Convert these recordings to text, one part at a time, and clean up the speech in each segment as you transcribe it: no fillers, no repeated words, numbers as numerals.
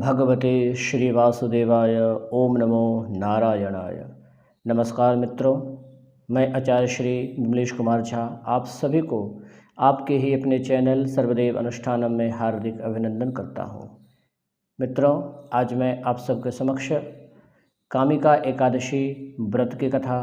भगवते श्री वासुदेवाय। ओम नमो नारायणाय। नमस्कार मित्रों, मैं आचार्य श्री विमलेश कुमार झा आप सभी को आपके ही अपने चैनल सर्वदेव अनुष्ठानम में हार्दिक अभिनंदन करता हूँ। मित्रों, आज मैं आप सबके समक्ष कामिका एकादशी व्रत की कथा,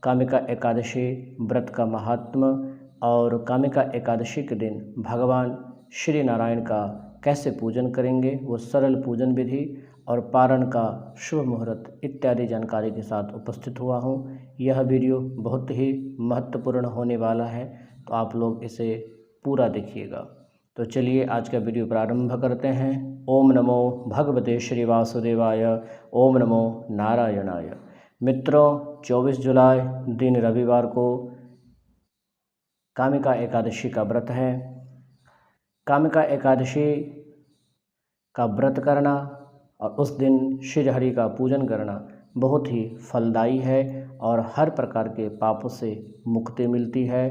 कामिका एकादशी व्रत का महात्म्य और कामिका एकादशी के दिन भगवान श्री नारायण का कैसे पूजन करेंगे, वो सरल पूजन विधि और पारण का शुभ मुहूर्त इत्यादि जानकारी के साथ उपस्थित हुआ हूँ। यह वीडियो बहुत ही महत्वपूर्ण होने वाला है, तो आप लोग इसे पूरा देखिएगा। तो चलिए आज का वीडियो प्रारंभ करते हैं। ओम नमो भगवते श्री वासुदेवाय। ओम नमो नारायणाय। मित्रों, 24 जुलाई दिन रविवार को कामिका एकादशी का व्रत है। कामिका एकादशी का व्रत करना और उस दिन श्री हरि का पूजन करना बहुत ही फलदायी है और हर प्रकार के पापों से मुक्ति मिलती है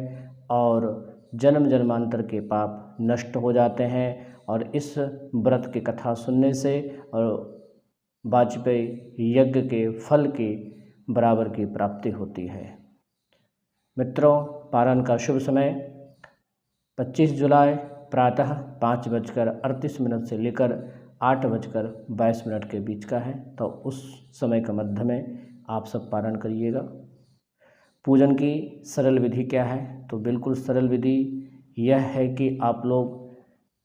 और जन्म जन्मांतर के पाप नष्ट हो जाते हैं। और इस व्रत की कथा सुनने से और वाजपेयी यज्ञ के फल के बराबर की प्राप्ति होती है। मित्रों, पारण का शुभ समय 25 जुलाई प्रातः 5:38 से लेकर 8:22 के बीच का है, तो उस समय के मध्य में आप सब पारण करिएगा। पूजन की सरल विधि क्या है? तो बिल्कुल सरल विधि यह है कि आप लोग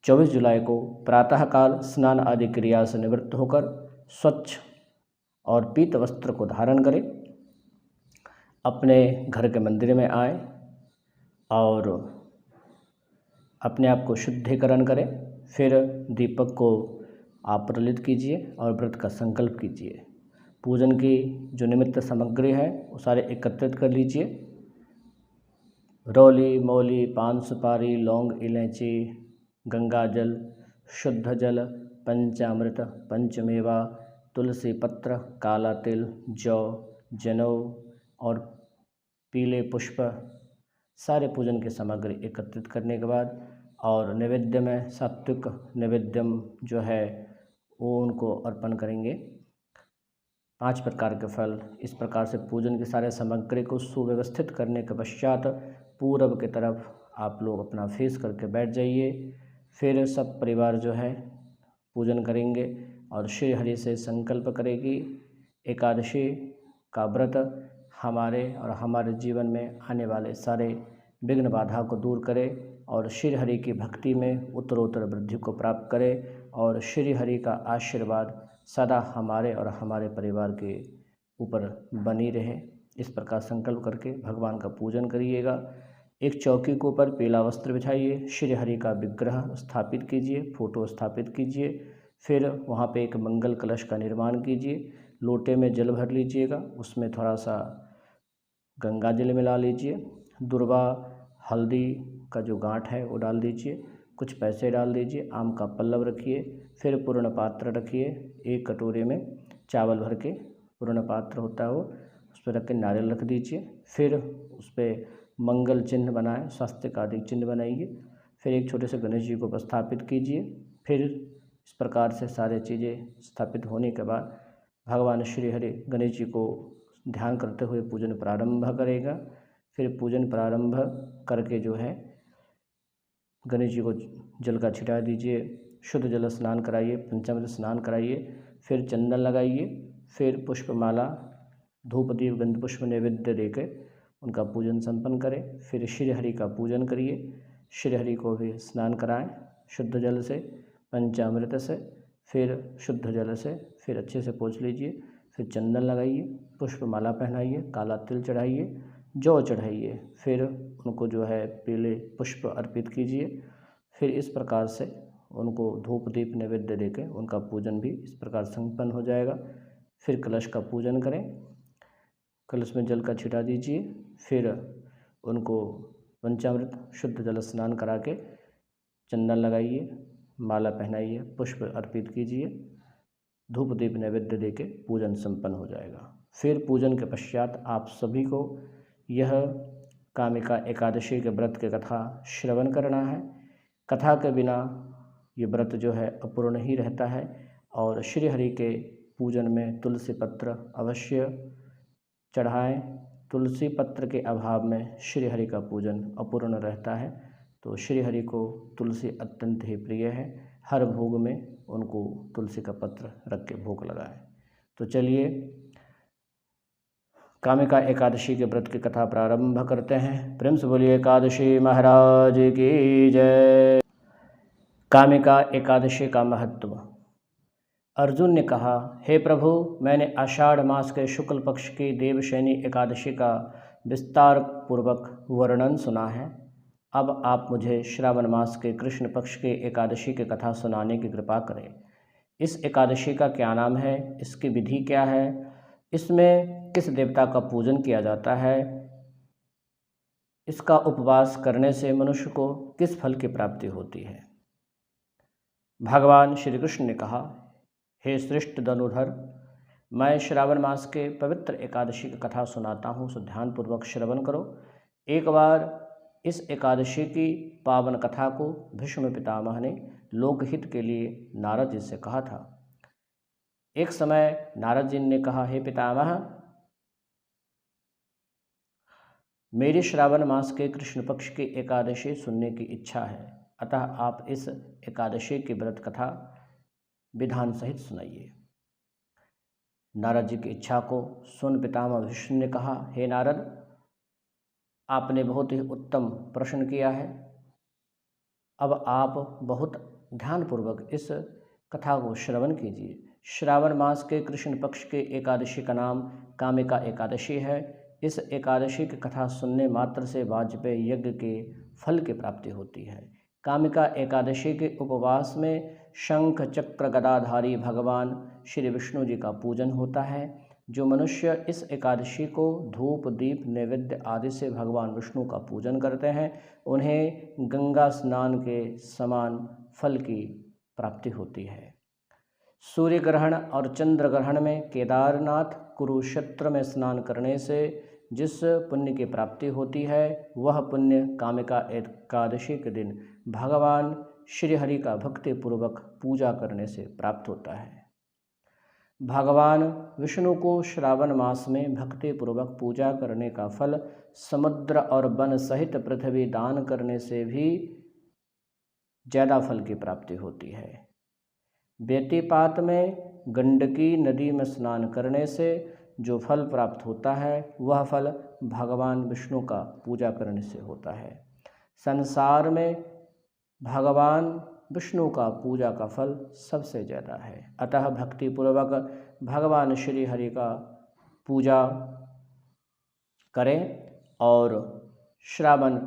24 जुलाई को प्रातःकाल स्नान आदि क्रिया से निवृत्त होकर स्वच्छ और पीत वस्त्र को धारण करें, अपने घर के मंदिर में आए और अपने आप को शुद्धिकरण करें। फिर दीपक को आप प्रज्वलित कीजिए और व्रत का संकल्प कीजिए। पूजन की जो निमित्त सामग्री है वो सारे एकत्रित कर लीजिए। रौली, मौली, पान सुपारी, लौंग, इलायची, गंगा जल, शुद्ध जल, पंचामृत, पंचमेवा, तुलसी पत्र, काला तिल, जौ, जनेऊ और पीले पुष्प, सारे पूजन की सामग्री एकत्रित करने के बाद और नैवेद्य में सात्विक नैवेद्यम जो है वो उनको अर्पण करेंगे। 5 प्रकार के फल। इस प्रकार से पूजन की सारे सामग्री को सुव्यवस्थित करने के पश्चात पूरब की तरफ आप लोग अपना फेस करके बैठ जाइए। फिर सब परिवार जो है पूजन करेंगे और श्री हरि से संकल्प करेगी एकादशी का व्रत हमारे और हमारे जीवन में आने वाले सारे विघ्न बाधा को दूर करे और श्री हरि की भक्ति में उत्तरोत्तर वृद्धि को प्राप्त करे और श्री हरि का आशीर्वाद सदा हमारे और हमारे परिवार के ऊपर बनी रहे। इस प्रकार संकल्प करके भगवान का पूजन करिएगा। एक चौकी के ऊपर पीला वस्त्र बिछाइए, श्री हरि का विग्रह स्थापित कीजिए, फोटो स्थापित कीजिए। फिर वहाँ पे एक मंगल कलश का निर्माण कीजिए। लोटे में जल भर लीजिएगा, उसमें थोड़ा सा गंगा जल मिला लीजिए। दुर्वा हल्दी का जो गांठ है वो डाल दीजिए, कुछ पैसे डाल दीजिए, आम का पल्लव रखिए। फिर पूर्ण पात्र रखिए, एक कटोरे में चावल भर के पूर्ण पात्र होता है वो, उस पर रख के नारियल रख दीजिए। फिर उस पर मंगल चिन्ह बनाएं, स्वास्तिक आदि चिन्ह बनाइए। फिर एक छोटे से गणेश जी को प्रस्थापित कीजिए। फिर इस प्रकार से सारे चीज़ें स्थापित होने के बाद भगवान श्री हरि गणेश जी को ध्यान करते हुए पूजन प्रारंभ करेगा। फिर पूजन प्रारंभ करके जो है गणेश जी को जल का छिटा दीजिए, शुद्ध जल स्नान कराइए, पंचामृत स्नान कराइए। फिर चंदन लगाइए। फिर पुष्पमाला, धूप दीप गंध पुष्प नैवेद्य देकर उनका पूजन संपन्न करें। फिर श्री हरि का पूजन करिए। श्री हरि को भी स्नान कराएं शुद्ध जल से, पंचामृत से, फिर शुद्ध जल से। फिर अच्छे से पोंछ लीजिए। फिर चंदन लगाइए, पुष्पमाला पहनाइए, काला तिल चढ़ाइए, जौ चढ़ाइए। फिर उनको जो है पीले पुष्प अर्पित कीजिए। फिर इस प्रकार से उनको धूप दीप नैवेद्य देकर उनका पूजन भी इस प्रकार संपन्न हो जाएगा। फिर कलश का पूजन करें, कलश में जल का छिटा दीजिए। फिर उनको पंचामृत शुद्ध जल स्नान करा के चंदन लगाइए, माला पहनाइए, पुष्प अर्पित कीजिए, धूप दीप नैवेद्य देके पूजन संपन्न हो जाएगा। फिर पूजन के पश्चात आप सभी को यह कामिका एकादशी के व्रत की कथा श्रवण करना है। कथा के बिना ये व्रत जो है अपूर्ण ही रहता है और श्री हरि के पूजन में तुलसी पत्र अवश्य चढ़ाएं। तुलसी पत्र के अभाव में श्री हरि का पूजन अपूर्ण रहता है, तो श्री हरि को तुलसी अत्यंत ही प्रिय है। हर भोग में उनको तुलसी का पत्र रख के भोग लगाएं। तो चलिए कामिका एकादशी के व्रत की कथा प्रारंभ करते हैं। प्रेम से बोलिए एकादशी महाराज की जय। कामिका एकादशी का महत्व। अर्जुन ने कहा, हे प्रभु, मैंने आषाढ़ मास के शुक्ल पक्ष की देवशयनी एकादशी का विस्तार पूर्वक वर्णन सुना है। अब आप मुझे श्रावण मास के कृष्ण पक्ष के एकादशी की कथा सुनाने की कृपा करें। इस एकादशी का क्या नाम है, इसकी विधि क्या है, इसमें किस देवता का पूजन किया जाता है, इसका उपवास करने से मनुष्य को किस फल की प्राप्ति होती है। भगवान श्री कृष्ण ने कहा, हे श्रेष्ठ धनुधर, मैं श्रावण मास के पवित्र एकादशी की कथा सुनाता हूँ, सो ध्यानपूर्वक श्रवण करो। एक बार इस एकादशी की पावन कथा को भीष्म पितामह ने लोकहित के लिए नारद जी से कहा था। एक समय नारद जी ने कहा, हे पितामह, मेरी श्रावण मास के कृष्ण पक्ष की एकादशी सुनने की इच्छा है, अतः आप इस एकादशी की व्रत कथा विधान सहित सुनाइए। नारद जी की इच्छा को सुन पितामह भीष्म ने कहा, हे नारद, आपने बहुत ही उत्तम प्रश्न किया है। अब आप बहुत ध्यानपूर्वक इस कथा को श्रवण कीजिए। श्रावण मास के कृष्ण पक्ष के एकादशी का नाम कामिका एकादशी है। इस एकादशी की कथा सुनने मात्र से वाजपेयी यज्ञ के फल की प्राप्ति होती है। कामिका एकादशी के उपवास में शंख चक्र गदाधारी भगवान श्री विष्णु जी का पूजन होता है। जो मनुष्य इस एकादशी को धूप दीप नैवेद्य आदि से भगवान विष्णु का पूजन करते हैं, उन्हें गंगा स्नान के समान फल की प्राप्ति होती है। सूर्य ग्रहण और चंद्र ग्रहण में केदारनाथ कुरुक्षेत्र में स्नान करने से जिस पुण्य की प्राप्ति होती है, वह पुण्य कामिका एकादशी के दिन भगवान श्री हरि का भक्ति पूर्वक पूजा करने से प्राप्त होता है। भगवान विष्णु को श्रावण मास में भक्ति पूर्वक पूजा करने का फल समुद्र और वन सहित पृथ्वी दान करने से भी ज़्यादा फल की प्राप्ति होती है। बेतीपात में गंडकी नदी में स्नान करने से जो फल प्राप्त होता है, वह फल भगवान विष्णु का पूजा करने से होता है। संसार में भगवान विष्णु का पूजा का फल सबसे ज़्यादा है, अतः भक्तिपूर्वक भगवान श्री हरि का पूजा करें और श्रावण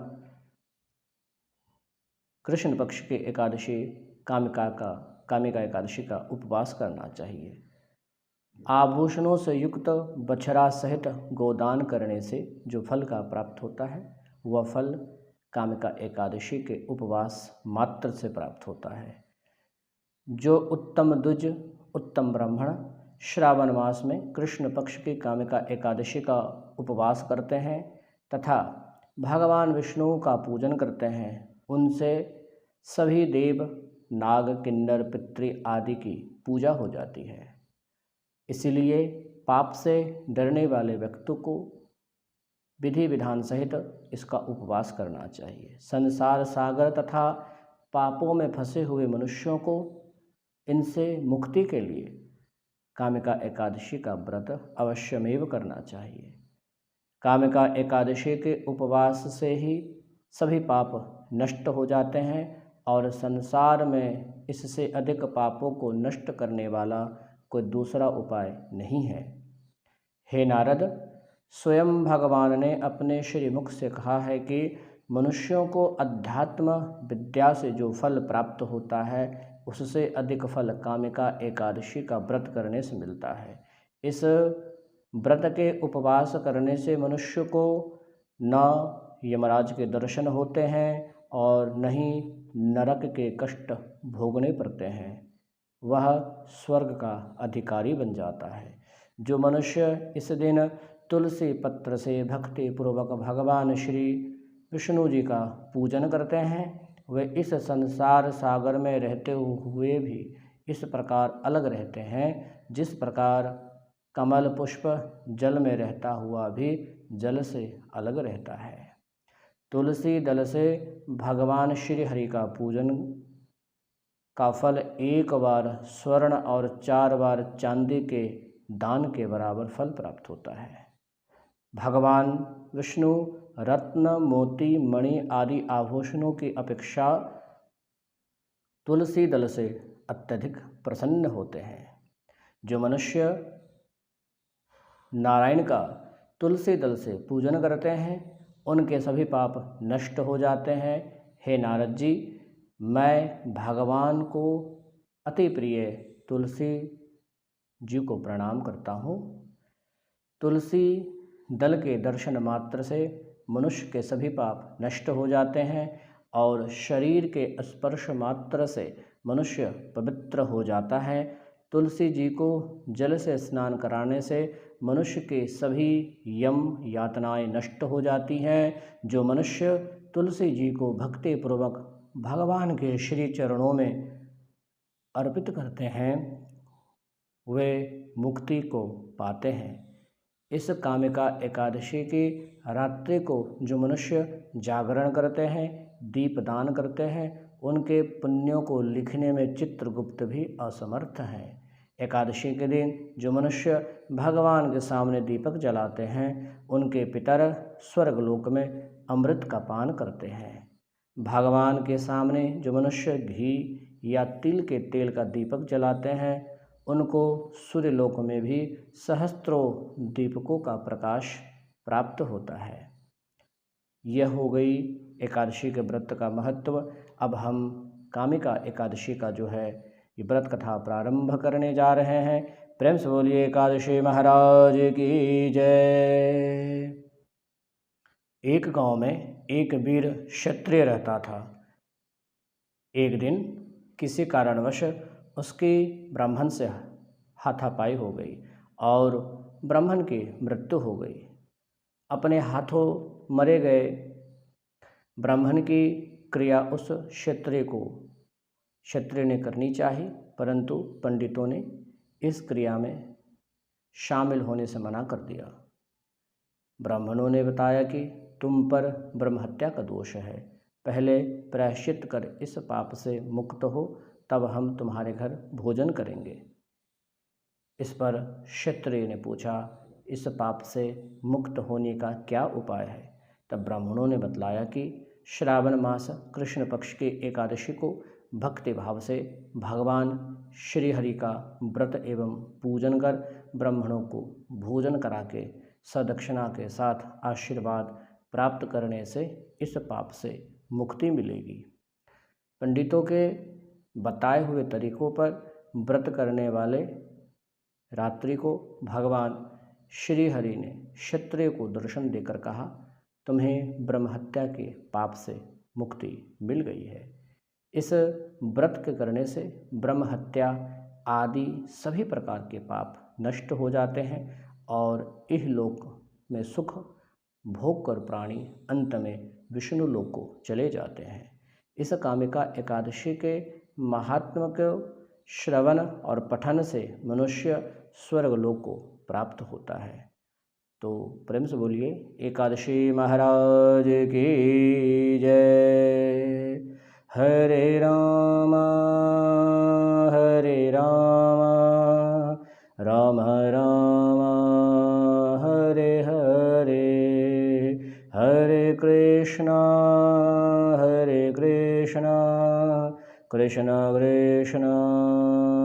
कृष्ण पक्ष के एकादशी कामिका एकादशी का उपवास करना चाहिए। आभूषणों से युक्त बछड़ा सहित गोदान करने से जो फल का प्राप्त होता है, वह फल कामिका एकादशी के उपवास मात्र से प्राप्त होता है। जो उत्तम द्विज उत्तम ब्राह्मण श्रावण मास में कृष्ण पक्ष की कामिका एकादशी का उपवास करते हैं तथा भगवान विष्णु का पूजन करते हैं, उनसे सभी देव नाग किन्नर पितृ आदि की पूजा हो जाती है। इसलिए पाप से डरने वाले व्यक्ति को विधि विधान सहित इसका उपवास करना चाहिए। संसार सागर तथा पापों में फंसे हुए मनुष्यों को इनसे मुक्ति के लिए कामिका एकादशी का व्रत अवश्यमेव करना चाहिए। कामिका एकादशी के उपवास से ही सभी पाप नष्ट हो जाते हैं और संसार में इससे अधिक पापों को नष्ट करने वाला कोई दूसरा उपाय नहीं है। हे नारद, स्वयं भगवान ने अपने श्री मुख से कहा है कि मनुष्यों को अध्यात्म विद्या से जो फल प्राप्त होता है, उससे अधिक फल कामिका एकादशी का व्रत करने से मिलता है। इस व्रत के उपवास करने से मनुष्य को न यमराज के दर्शन होते हैं और न ही नरक के कष्ट भोगने पड़ते हैं, वह स्वर्ग का अधिकारी बन जाता है। जो मनुष्य इस दिन तुलसी पत्र से भक्ति पूर्वक भगवान श्री विष्णु जी का पूजन करते हैं, वे इस संसार सागर में रहते हुए भी इस प्रकार अलग रहते हैं जिस प्रकार कमल पुष्प जल में रहता हुआ भी जल से अलग रहता है। तुलसी दल से भगवान श्री हरि का पूजन का फल 1 बार स्वर्ण और 4 बार चांदी के दान के बराबर फल प्राप्त होता है। भगवान विष्णु रत्न मोती मणि आदि आभूषणों की अपेक्षा तुलसी दल से अत्यधिक प्रसन्न होते हैं। जो मनुष्य नारायण का तुलसी दल से पूजन करते हैं उनके सभी पाप नष्ट हो जाते हैं। हे नारद जी, मैं भगवान को अति प्रिय तुलसी जी को प्रणाम करता हूँ। तुलसी दल के दर्शन मात्र से मनुष्य के सभी पाप नष्ट हो जाते हैं और शरीर के स्पर्श मात्र से मनुष्य पवित्र हो जाता है। तुलसी जी को जल से स्नान कराने से मनुष्य के सभी यम यातनाएं नष्ट हो जाती हैं। जो मनुष्य तुलसी जी को भक्ति पूर्वक भगवान के श्री चरणों में अर्पित करते हैं वे मुक्ति को पाते हैं। इस कामिका एकादशी की रात्रि को जो मनुष्य जागरण करते हैं, दीपदान करते हैं, उनके पुण्यों को लिखने में चित्रगुप्त भी असमर्थ हैं। एकादशी के दिन जो मनुष्य भगवान के सामने दीपक जलाते हैं उनके पितर स्वर्गलोक में अमृत का पान करते हैं। भगवान के सामने जो मनुष्य घी या तिल के तेल का दीपक जलाते हैं उनको सूर्यलोक में भी सहस्त्रों दीपकों का प्रकाश प्राप्त होता है। यह हो गई एकादशी के व्रत का महत्व। अब हम कामिका एकादशी का जो है ये व्रत कथा प्रारंभ करने जा रहे हैं। प्रेम से बोलिए एकादशी महाराज की जय। एक गांव में एक वीर क्षत्रिय रहता था। एक दिन किसी कारणवश उसकी ब्राह्मण से हाथापाई हो गई और ब्राह्मण की मृत्यु हो गई। अपने हाथों मरे गए ब्राह्मण की क्रिया उस क्षत्रिय ने करनी चाहिए, परंतु पंडितों ने इस क्रिया में शामिल होने से मना कर दिया। ब्राह्मणों ने बताया कि तुम पर ब्रह्महत्या का दोष है, पहले प्रायश्चित कर इस पाप से मुक्त हो, तब हम तुम्हारे घर भोजन करेंगे। इस पर क्षत्रिय ने पूछा, इस पाप से मुक्त होने का क्या उपाय है? तब ब्राह्मणों ने बतलाया कि श्रावण मास कृष्ण पक्ष की एकादशी को भक्ति भाव से भगवान श्री हरि का व्रत एवं पूजन कर ब्राह्मणों को भोजन करा के सदक्षिणा के साथ आशीर्वाद प्राप्त करने से इस पाप से मुक्ति मिलेगी। पंडितों के बताए हुए तरीकों पर व्रत करने वाले रात्रि को भगवान श्री हरि ने क्षत्रिय को दर्शन देकर कहा, तुम्हें ब्रह्महत्या के पाप से मुक्ति मिल गई है। इस व्रत के करने से ब्रह्महत्या आदि सभी प्रकार के पाप नष्ट हो जाते हैं और इहलोक में सुख भोग कर प्राणी अंत में विष्णु लोक को चले जाते हैं। इस कामिका एकादशी के महात्म को श्रवण और पठन से मनुष्य स्वर्गलोक को प्राप्त होता है। तो प्रेम से बोलिए एकादशी महाराज की जय। हरे राम राम राम हरे हरे, हरे कृष्णा कृष्ण कृष्ण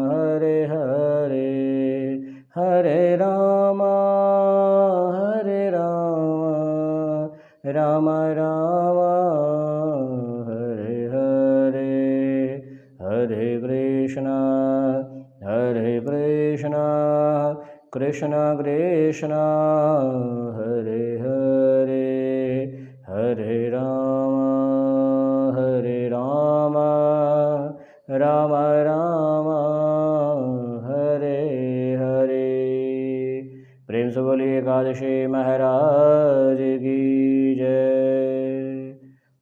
हरे हरे, हरे राम राम राम हरे हरे, हरे कृष्ण कृष्ण कृष्ण हरे हरे, हरे राम राम राम हरे हरे। प्रेम से बोलिए एकादशी महाराज की जय।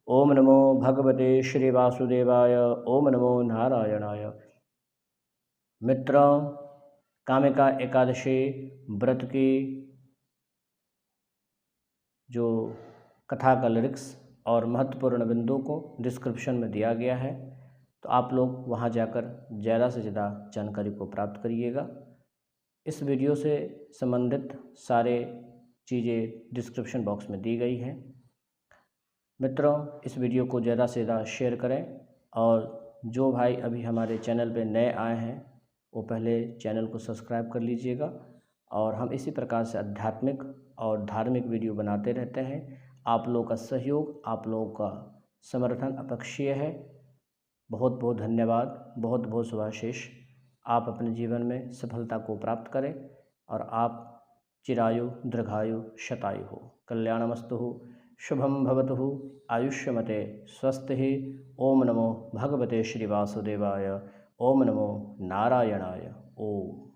ओम नमो भगवते श्री वासुदेवाय, ओम नमो नारायणाय। मित्रों, कामिका एकादशी व्रत की जो कथा का लिरिक्स और महत्वपूर्ण बिंदुओं को डिस्क्रिप्शन में दिया गया है, तो आप लोग वहां जाकर ज़्यादा से ज़्यादा जानकारी को प्राप्त करिएगा। इस वीडियो से संबंधित सारे चीज़ें डिस्क्रिप्शन बॉक्स में दी गई हैं। मित्रों, इस वीडियो को ज़्यादा से ज़्यादा शेयर करें और जो भाई अभी हमारे चैनल पे नए आए हैं वो पहले चैनल को सब्सक्राइब कर लीजिएगा। और हम इसी प्रकार से आध्यात्मिक और धार्मिक वीडियो बनाते रहते हैं। आप लोगों का सहयोग, आप लोगों का समर्थन अपेक्षीय है। बहुत बहुत धन्यवाद, बहुत बहुत शुभाशीष। आप अपने जीवन में सफलता को प्राप्त करें और आप चिरायु दीर्घायु शतायु हो, कल्याणमस्तु, शुभम भवतु, आयुष्यमते, स्वस्ति। ओम नमो भगवते श्री वासुदेवाय। ओम नमो नारायणाय। ओम।